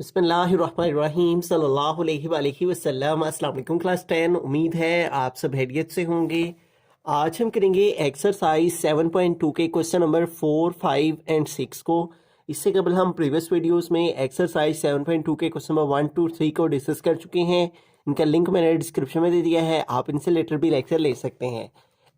बिस्मिल्लाहिर्रहमानिर्रहीम सल्लल्लाहु अलैहि वसल्लम। अस्सलाम वालेकुम क्लास 10। उम्मीद है आप सब खैरियत से होंगे। आज हम करेंगे एक्सरसाइज 7.2 के क्वेश्चन नंबर 4, 5 एंड 6 को। इससे कबल हम प्रीवियस वीडियोस में एक्सरसाइज 7.2 के क्वेश्चन नंबर 1, 2, 3 को डिस्कस कर चुके हैं। इनका लिंक मैंने डिस्क्रिप्शन में दे दिया है, आप इनसे लेटर भी लेक्चर ले सकते हैं।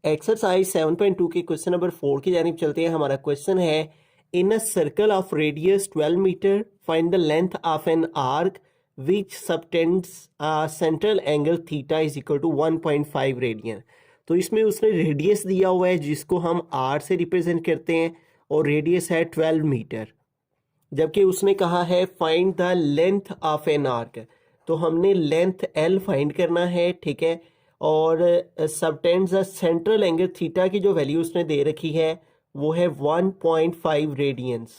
एक्सरसाइज 7.2 के क्वेश्चन नंबर 4 की जानिब चलते हैं। हमारा क्वेश्चन है, in a circle of radius 12 meter, find the length of an arc which subtends a central angle theta is equal to 1.5 radian. तो इसमें उसने रेडियस दिया हुआ है जिसको हम r से रिप्रेजेंट करते हैं और रेडियस है 12 मीटर, जबकि उसने कहा है find the length of an arc. तो हमने लेंथ l फाइंड करना है, ठीक है। और subtends the central angle theta की जो वैल्यू उसने दे रखी है वो है 1.5 रेडियंस,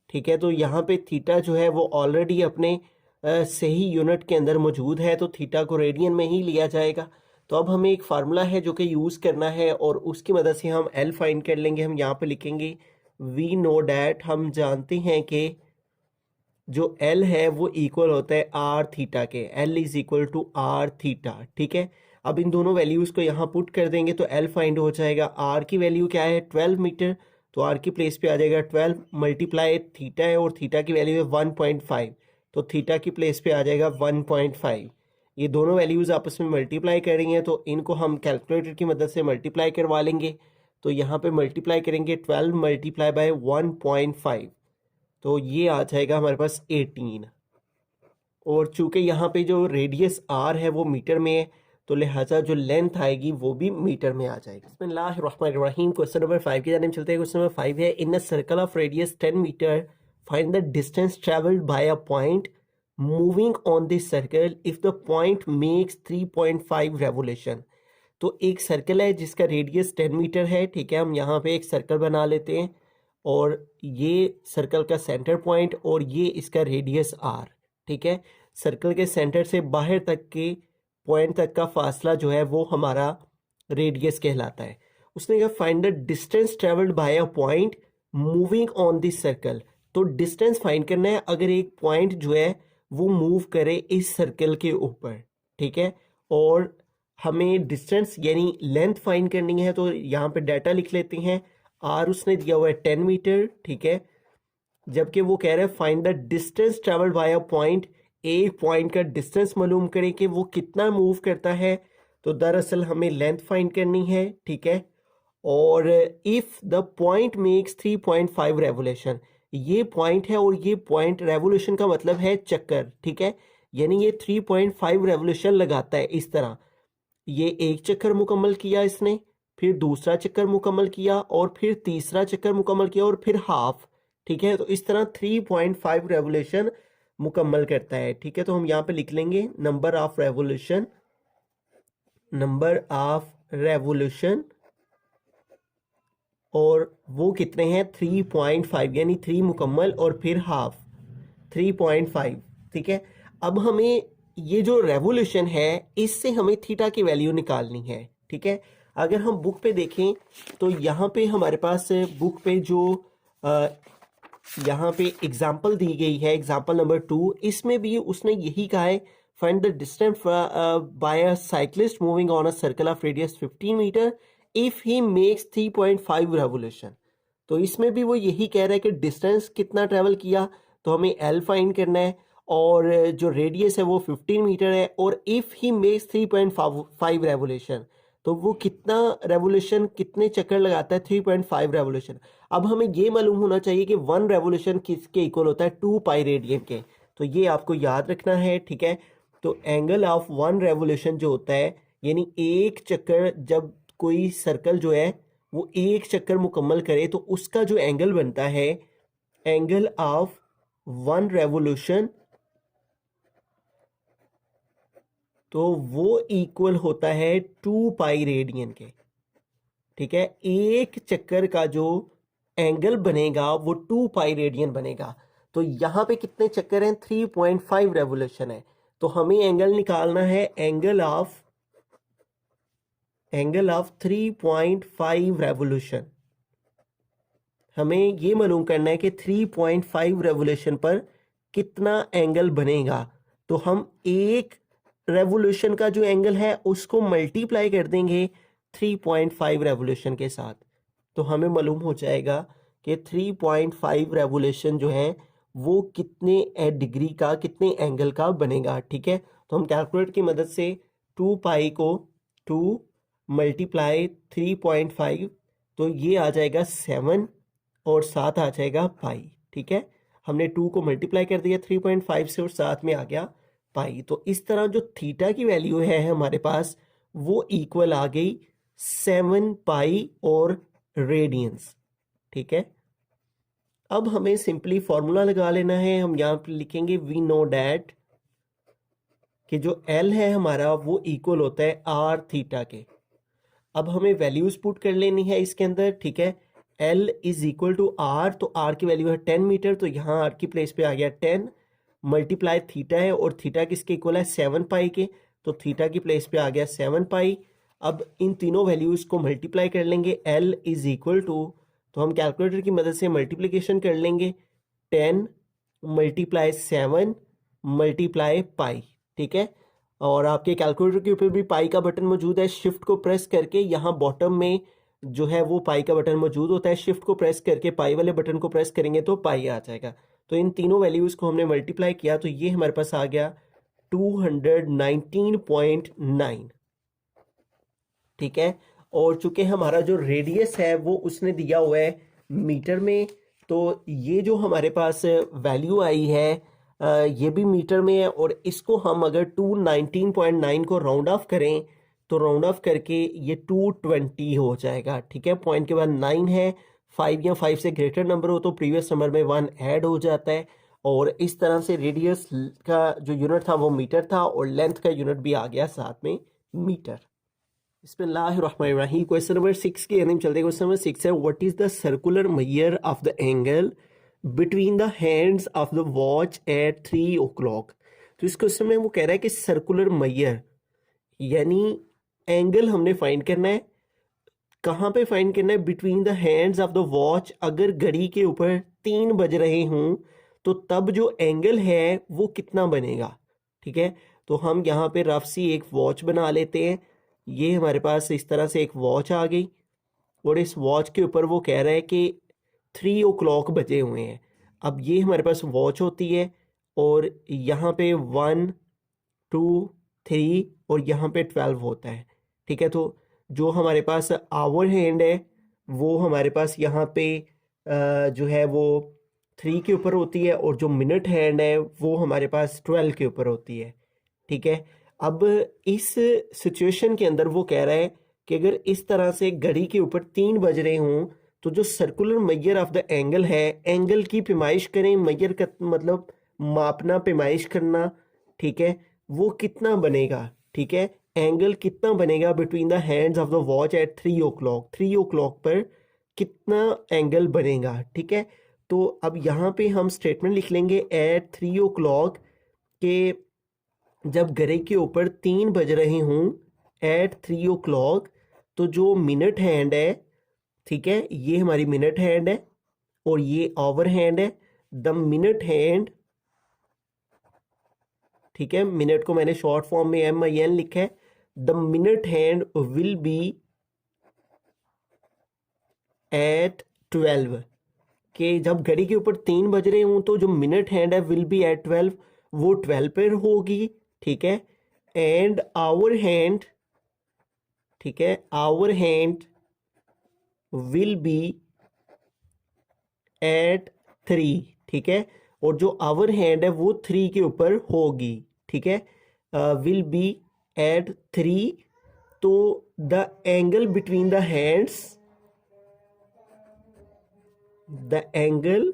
ठीक है। तो यहाँ पे थीटा जो है वो ऑलरेडी अपने सही यूनिट के अंदर मौजूद है, तो थीटा को रेडियन में ही लिया जाएगा। तो अब हमें एक फार्मूला है जो कि यूज़ करना है और उसकी मदद से हम एल फाइंड कर लेंगे। हम यहाँ पे लिखेंगे वी नो डैट, हम जानते हैं कि जो एल है वो इक्वल होता है आर थीटा के, L is equal to R theta, ठीक है। अब इन दोनों वैल्यूज़ को यहाँ पुट कर देंगे तो एल फाइंड हो जाएगा। आर की वैल्यू क्या है 12 मीटर, तो आर की प्लेस पे आ जाएगा 12 मल्टीप्लाई थीटा है और थीटा की वैल्यू है 1.5, तो थीटा की प्लेस पे आ जाएगा 1.5। ये दोनों वैल्यूज़ आपस में मल्टीप्लाई करेंगे तो इनको हम कैलकुलेटर की मदद से मल्टीप्लाई करवा लेंगे। तो यहाँ पे मल्टीप्लाई करेंगे 12 मल्टीप्लाई बाय 1.5, तो ये आ जाएगा हमारे पास 18। और चूंकि यहाँ पे जो रेडियस आर है वो मीटर में है, तो लिहाजा जो लेंथ आएगी वो भी मीटर में आ जाएगी। बिस्मिल्लाहिर्रहमानिर्रहीम। क्वेश्चन नंबर 5 की जानिब चलते हैं। क्वेश्चन नंबर 5 है, in a circle of radius 10 metre find the distance travelled by a point moving on this circle if the point makes 3.5 revolution. तो एक सर्कल है जिसका रेडियस 10 मीटर है, ठीक है। हम यहाँ पे एक सर्कल बना लेते हैं और ये सर्कल का सेंटर पॉइंट और ये इसका रेडियस आर, ठीक है। सर्कल के सेंटर से बाहर तक के पॉइंट तक का फासला जो है वो हमारा रेडियस कहलाता है। उसने कहा find the distance travelled by a point moving on this circle. तो डिस्टेंस फाइंड करना है अगर एक पॉइंट जो है वो मूव करे इस सर्कल के ऊपर, ठीक है। और हमें डिस्टेंस यानी लेंथ फाइंड करनी है, तो यहाँ पे डाटा लिख लेते हैं। आर उसने दिया हुआ है 10 मीटर, ठीक है, जबकि वो कह रहे हैं find the distance travelled by a point. एक पॉइंट का डिस्टेंस मालूम करें कि वो कितना मूव करता है, तो दरअसल हमें लेंथ फाइंड करनी है, ठीक है। और if the point makes 3.5 revolution, ये पॉइंट है और ये पॉइंट, रेवोल्यूशन का मतलब है चक्कर, ठीक है। यानी ये 3.5 रेवोल्यूशन लगाता है इस तरह। ये एक चक्कर मुकम्मल किया इसने, फिर दूसरा चक्कर मुकम्मल किया और फिर तीसरा चक्कर मुकम्मल किया और फिर हाफ, ठीक है। तो इस तरह 3.5 रेवोल्यूशन मुकम्मल करता है, ठीक है। तो हम यहाँ पे लिख लेंगे number of revolution, number of revolution, और वो कितने हैं 3.5, यानी 3 मुकम्मल और फिर हाफ 3.5, ठीक है। अब हमें ये जो रेवोल्यूशन है इससे हमें थीटा की वैल्यू निकालनी है, ठीक है। अगर हम बुक पे देखें तो यहाँ पे हमारे पास बुक पे जो यहाँ पे एग्जाम्पल दी गई है, एग्जाम्पल नंबर 2, इसमें भी उसने यही कहा है find the distance by a cyclist moving on a circle of radius 15 metre if he makes 3.5 revolution. तो इसमें भी वो यही कह रहा है कि डिस्टेंस कितना ट्रेवल किया, तो हमें एल फाइंड करना है और जो रेडियस है वो 15 मीटर है, और इफ ही मेक्स 3.5 रेवोल्यूशन, तो वो कितना रेवोल्यूशन, कितने चक्कर लगाता है 3.5 रेवोल्यूशन। अब हमें ये मालूम होना चाहिए कि 1 रेवोल्यूशन किसके इक्वल होता है 2 पाई रेडियन के, तो ये आपको याद रखना है, ठीक है। तो एंगल ऑफ 1 रेवोल्यूशन जो होता है, यानी एक चक्कर, जब कोई सर्कल जो है वो एक चक्कर मुकम्मल करे तो उसका जो एंगल बनता है, एंगल ऑफ 1 रेवोल्यूशन, तो वो इक्वल होता है 2 पाई रेडियन के, ठीक है। एक चक्कर का जो एंगल बनेगा वो 2 पाई रेडियन बनेगा। तो यहाँ पे कितने चक्कर हैं 3.5 रेवोल्यूशन है, तो हमें एंगल निकालना है एंगल ऑफ 3.5 रेवोल्यूशन। हमें ये मालूम करना है कि 3.5 रेवोल्यूशन पर कितना एंगल बनेगा, तो हम एक रेवोल्यूशन का जो एंगल है उसको मल्टीप्लाई कर देंगे 3.5 रेवोल्यूशन के साथ, तो हमें मालूम हो जाएगा कि 3.5 रेवोल्यूशन जो है वो कितने डिग्री का, कितने एंगल का बनेगा। ठीक है, तो हम कैलकुलेटर की मदद से 2 पाई को 2 मल्टीप्लाई 3.5, तो ये आ जाएगा 7 और साथ आ जाएगा पाई। ठीक है, हमने 2 को मल्टीप्लाई कर दिया 3.5 से और साथ में आ गया पाई। तो इस तरह जो थीटा की वैल्यू है हमारे पास वो इक्वल आ गई 7 पाई और रेडियंस। ठीक है, अब हमें सिंपली फॉर्मूला लगा लेना है। हम यहाँ पर लिखेंगे वी नो डैट कि जो एल है हमारा वो इक्वल होता है आर थीटा के। अब हमें वैल्यूज पुट कर लेनी है इसके अंदर। ठीक है, L is equal to R, तो आर की वैल्यू है 10 मीटर, तो यहाँ आर की प्लेस पे आ गया 10 मल्टीप्लाई थीटा है, और थीटा किसके इक्वल है 7 पाई के, तो थीटा की प्लेस पे आ गया 7 पाई। अब इन तीनों वैल्यूज को मल्टीप्लाई कर लेंगे, एल इज इक्वल टू, तो हम कैलकुलेटर की मदद से मल्टीप्लिकेशन कर लेंगे 10 मल्टीप्लाई 7 मल्टीप्लाई पाई। ठीक है, और आपके कैलकुलेटर के ऊपर भी पाई का बटन मौजूद है। शिफ्ट को प्रेस करके यहाँ बॉटम में जो है वो पाई का बटन मौजूद होता है, शिफ्ट को प्रेस करके पाई वाले बटन को प्रेस करेंगे तो पाई आ जाएगा। तो इन तीनों वैल्यूज को हमने मल्टीप्लाई किया तो ये हमारे पास आ गया 219.9। ठीक है, और चूंकि हमारा जो रेडियस है वो उसने दिया हुआ है मीटर में, तो ये जो हमारे पास वैल्यू आई है ये भी मीटर में है, और इसको हम अगर 219.9 को राउंड ऑफ करें तो राउंड ऑफ करके ये 220 हो जाएगा। ठीक है, पॉइंट के बाद 9 है, 5 या 5 से ग्रेटर नंबर हो तो प्रीवियस नंबर में 1 ऐड हो जाता है, और इस तरह से रेडियस का जो यूनिट था वो मीटर था और लेंथ का यूनिट भी आ गया साथ में मीटर। बिस्मिल्लाहिर्रहमानिर्रहीम। क्वेश्चन नंबर 6 की हम चलते हैं। क्वेश्चन नंबर 6 है, what is the circular measure of the angle between the hands of the watch at 3 o'clock। तो इस क्वेश्चन में वो कह रहा है कि सर्कुलर मेजर यानी एंगल हमने फाइंड करना है। कहाँ पे फाइंड करना है? Between the hands of the watch, अगर घड़ी के ऊपर 3 बज रहे हों तो तब जो एंगल है वो कितना बनेगा। ठीक है, तो हम यहाँ पे रफ सी एक वॉच बना लेते हैं। ये हमारे पास इस तरह से एक वॉच आ गई, और इस वॉच के ऊपर वो कह रहा है कि 3 o'clock बजे हुए हैं। अब ये हमारे पास वॉच होती है, और यहाँ पे 1 2 3 और यहाँ पे 12 होता है। ठीक है, तो जो हमारे पास आवर हैंड है वो हमारे पास यहाँ पे जो है वो 3 के ऊपर होती है, और जो मिनट हैंड है वो हमारे पास 12 के ऊपर होती है। ठीक है, अब इस सिचुएशन के अंदर वो कह रहा है कि अगर इस तरह से घड़ी के ऊपर 3 बज रहे हों तो जो circular measure of the angle है, एंगल की पैमाइश करें, मेजर का मतलब मापना, पैमाइश करना। ठीक है, वो कितना बनेगा। ठीक है, एंगल कितना बनेगा between the hands of the watch at 3 o'clock, 3 o'clock पर कितना एंगल बनेगा। ठीक है, तो अब यहाँ पे हम स्टेटमेंट लिख लेंगे एट 3 o'clock के जब घड़ी के ऊपर 3 बज रहे हों एट 3 o'clock, तो जो मिनट हैंड है, ठीक है, ये हमारी मिनट हैंड है और ये आवर हैंड है। द मिनट हैंड, ठीक है, मिनट को मैंने शॉर्ट फॉर्म में MIN लिखा है। The minute hand will be at 12, कि जब घड़ी के ऊपर 3 बज रहे हों तो जो मिनट हैंड है विल बी एट 12, वो 12 पर होगी। ठीक है, एंड आवर हैंड, ठीक है, hour hand will be at 3। ठीक है, और जो आवर हैंड है वो 3 के ऊपर होगी। ठीक है, विल बी एट 3, तो the angle between the hands, the angle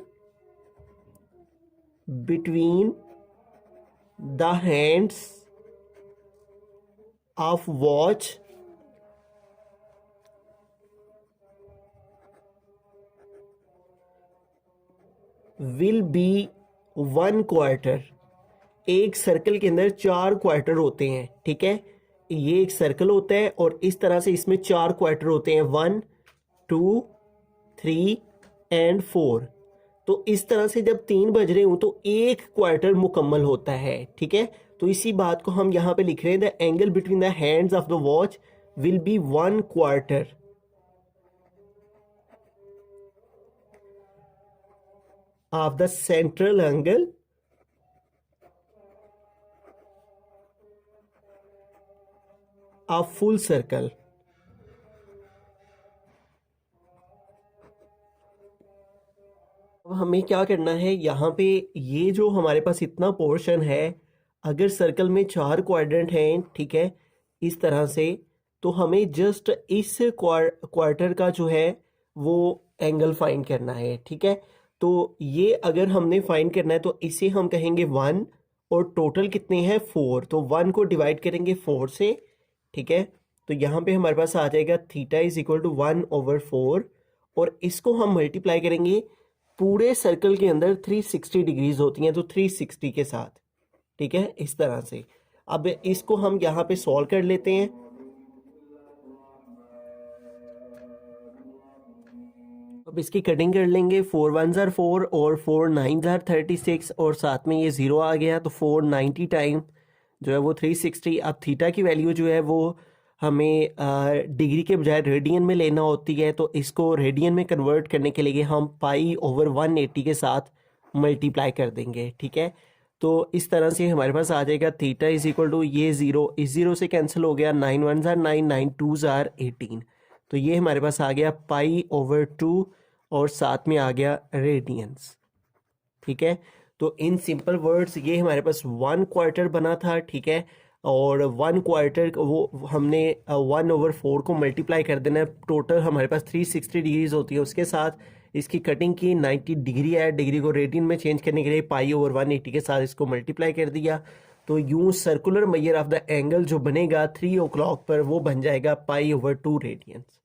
between the hands of watch will be 1 quarter. एक सर्कल के अंदर 4 क्वार्टर होते हैं। ठीक है, ये एक सर्कल होता है और इस तरह से इसमें 4 क्वार्टर होते हैं, 1 2 3 एंड 4। तो इस तरह से जब 3 बज रहे हूं तो 1 क्वार्टर मुकम्मल होता है, ठीक है। तो इसी बात को हम यहाँ पे लिख रहे हैं, the angle between the hands of the watch will be 1 quarter of the central angle of full circle. अब हमें क्या करना है, यहाँ पे ये जो हमारे पास इतना पोर्शन है, अगर सर्कल में 4 क्वाड्रेंट हैं, ठीक है, इस तरह से, तो हमें जस्ट इस क्वार्टर का जो है वो एंगल फाइंड करना है, ठीक है। तो ये अगर हमने फाइंड करना है तो इसे हम कहेंगे 1, और टोटल कितने हैं 4, तो 1 को डिवाइड करेंगे 4 से, ठीक है। तो यहाँ पे हमारे पास आ जाएगा थीटा इज इक्वल टू 1/4, और इसको हम मल्टीप्लाई करेंगे, पूरे सर्कल के अंदर 360 डिग्रीज होती हैं, तो 360 के साथ, ठीक है, इस तरह से। अब इसको हम यहाँ पे सॉल्व कर लेते हैं। अब इसकी कटिंग कर लेंगे, 4 1s are 4 और 4 9s are 36, और साथ में ये 0 आ गया, तो 490 टाइम जो है वो 360। अब थीटा की वैल्यू जो है वो हमें डिग्री के बजाय रेडियन में लेना होती है, तो इसको रेडियन में कन्वर्ट करने के लिए हम π/180 के साथ मल्टीप्लाई कर देंगे, ठीक है। तो इस तरह से हमारे पास आ जाएगा थीटा इज इक्वल टू, ये 0 इस 0 से कैंसिल हो गया, 9 1s are 9, 9 2s are 18, तो ये हमारे पास आ गया π/2, और साथ में आ गया रेडियंस, ठीक है। तो इन सिंपल वर्ड्स ये हमारे पास 1 क्वार्टर बना था, ठीक है, और 1 क्वार्टर वो हमने 1/4 को मल्टीप्लाई कर देना है, टोटल हमारे पास 360 डिग्रीज होती है, उसके साथ इसकी कटिंग की 90 डिग्री है, डिग्री को रेडियन में चेंज करने के लिए π/180 के साथ इसको मल्टीप्लाई कर दिया। तो यूं circular measure of the angle जो बनेगा 3 o'clock पर, वो बन जाएगा π/2 रेडियंस।